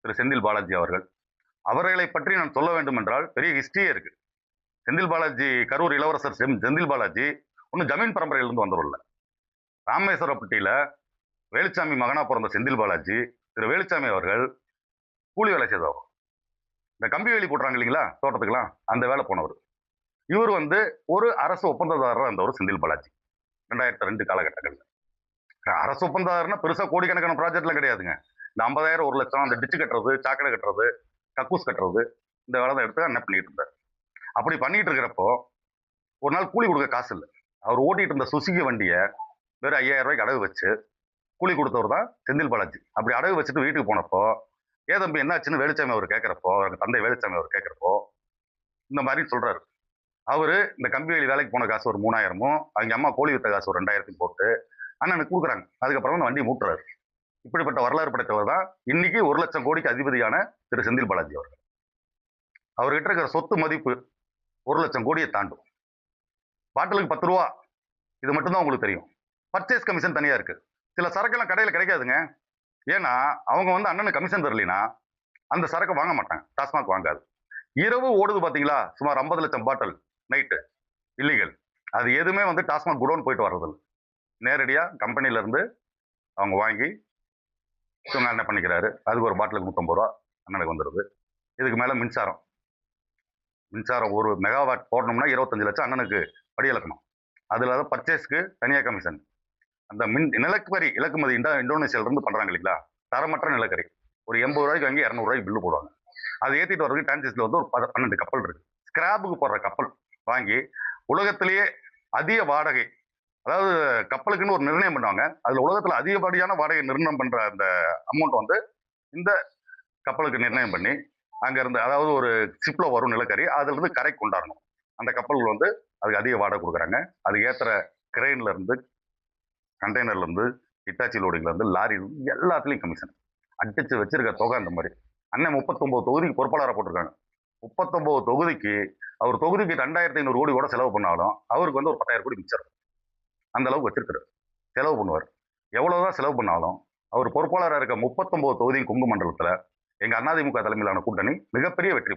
திரு செந்தில் பாலாஜி அவர்கள். அவர்களை பற்றி நான் சொல்ல வேண்டும் என்றால் பெரிய ஹிஸ்டரியே இருக்கு. செந்தில் பாலாஜி கரூர் இளவரசர் செந்தில் பாலாஜி ஒன்னும் ஜமீன் பரம்பரையிலிருந்து வந்தவர்ல. ராமேஸ்வரப்பட்டியில வேலுச்சாமி மகனா பிறந்த செந்தில் பாலாஜி, திரு வேலுச்சாமி அவர்கள் கூலி வேலை செய்தவர். இந்த கம்பி வேலி போட்டுறாங்க இல்லைங்களா தோட்டத்துக்குலாம், அந்த வேலை போனவர். இவர் ஒரு அரசு ஒப்பந்ததாரராக இருந்தவர் செந்தில் பாலாஜி 2002 காலகட்டங்களில். அரசு ஒப்பந்ததாரர்னா பெருசா கோடிக்கணக்கான ப்ராஜெக்ட்லாம் கிடையாதுங்க. இந்த 50,000 1 லட்சம் அந்த டிச்சு கட்டுறது, சாக்கடை கட்டுறது, கக்கூஸ் கட்டுறது, இந்த வேலை தான் எடுத்து என்ன பண்ணிட்டு இருந்தார். அப்படி பண்ணிட்டு இருக்கிறப்போ ஒரு நாள் கூலி கொடுக்க காசு இல்லை. அவர் ஓட்டிட்டு இருந்த சுசுகி வண்டியை வெறும் 5,000 ரூபாய்க்கு அடகு வச்சு கூலி கொடுத்தவர் தான் செந்தில் பாலாஜி. அப்படி அடகு வச்சுட்டு வீட்டுக்கு போனப்போ, ஏ தம்பி என்னாச்சுன்னு வேலுச்சாமி அவர் கேட்கிறப்போ, அவருக்கு தந்தை வேலுச்சாமி அவர் கேட்கிறப்போ இந்த மாதிரி சொல்றாரு. அவரு இந்த கம்பி வேலி வேலைக்கு போன காசு ஒரு 3,000மும், அவங்க அம்மா கோழி வித்த காசு ஒரு 2,000த்தையும் போட்டு அண்ணனுக்கு கொடுக்குறாங்க. அதுக்கப்புறம் அந்த வண்டியை மூட்டுறாரு. இப்படிப்பட்ட வரலாறு படைத்தவர் தான் இன்னைக்கு 1 லட்சம் கோடிக்கு அதிபதியான திரு செந்தில் பாலாஜி அவர்கள். அவர்கிட்ட இருக்கிற சொத்து மதிப்பு 1 லட்சம் கோடியை தாண்டும். பாட்டிலுக்கு 10 ரூபா, இது மட்டும்தான் உங்களுக்கு தெரியும். பர்ச்சேஸ் கமிஷன் தனியா இருக்கு. சில சரக்கெல்லாம் கடையில கிடைக்காதுங்க. ஏன்னா அவங்க அண்ணனுக்கு கமிஷன் தரலினா அந்த சரக்கை வாங்க மாட்டாங்க. டாஸ்மாக் வாங்காது. இரவு ஓடுது பாத்தீங்களா, சுமார் 50 லட்சம் பாட்டில் நைட்டு இல்லீகல். அது எதுவுமே டாஸ்மாக் குடோன் போயிட்டு வர்றதில்லை. நேரடியா கம்பெனில இருந்து அவங்க வாங்கி இவங்க என்ன பண்ணிக்கிறாரு, அதுக்கு ஒரு பாட்டிலுக்கு 150 ரூபா அண்ணனுக்கு வந்துடுது. இதுக்கு மேல மின்சாரம் ஒரு மெகாவாட் போடணும்னா 25 லட்சம் அண்ணனுக்கு படி இழக்கணும். அதுல பர்ச்சேஸ்க்கு தனியா கமிஷன். அந்த நிலக்கரி இறக்குமதி இந்தோனேஷியால இருந்து பண்றாங்க இல்லைங்களா, தரமற்ற நிலக்கரி ஒரு 80 ரூபாய்க்கு வாங்கி 200 ரூபாய்க்கு பில்லு போடுவாங்க. அதை ஏற்றிட்டு வரதுக்கு டிரான்சிஸ்ட்ல ஒரு 12 கப்பல் இருக்கு. ஸ்கிராப்புக்கு போடுற கப்பல் வாங்கி உலகத்திலேயே அதிக வாடகை, அதாவது கப்பலுக்குன்னு ஒரு நிர்ணயம் பண்ணுவாங்க. அதுல உலகத்துல அதிகப்படியான வாடகை நிர்ணயம் பண்ற அந்த அமௌண்ட் இந்த கப்பலுக்கு நிர்ணயம் பண்ணி அங்க இருந்து, அதாவது ஒரு ஷிப்ல வரும் நிலக்கரி, அதுல இருந்து கரைக்கு கொண்டாடணும். அந்த கப்பல்கள் அதுக்கு அதிக வாடகை கொடுக்குறாங்க. அதுக்கு ஏத்துற கிரெயின்ல இருந்து, கண்டெய்னர்ல இருந்து, ஹிட்டாச்சி லோடிங்ல இருந்து, லாரி எல்லாத்துலயும் கமிஷன் அடிச்சு வச்சிருக்க தொகை. அந்த மாதிரி அண்ணன் 39 தொகுதிக்கு பொறுப்பாளராக போட்டிருக்காங்க. 39 தொகுதிக்கு அவர் தொகுதிக்கு 2,500 கோடி கூட செலவு பண்ணாலும் அவருக்கு ஒரு 10,000 கோடி மிச்சம். அந்த அளவுக்கு வச்சிருக்காரு. செலவு பண்ணுவார். எவ்வளவுதான் செலவு பண்ணாலும் அவர் பொறுப்பாளராக இருக்க 39 தொகுதியும் கொங்கு மண்டலத்துல எங்க அதிமுக தலைமையிலான கூட்டணி மிகப்பெரிய வெற்றி.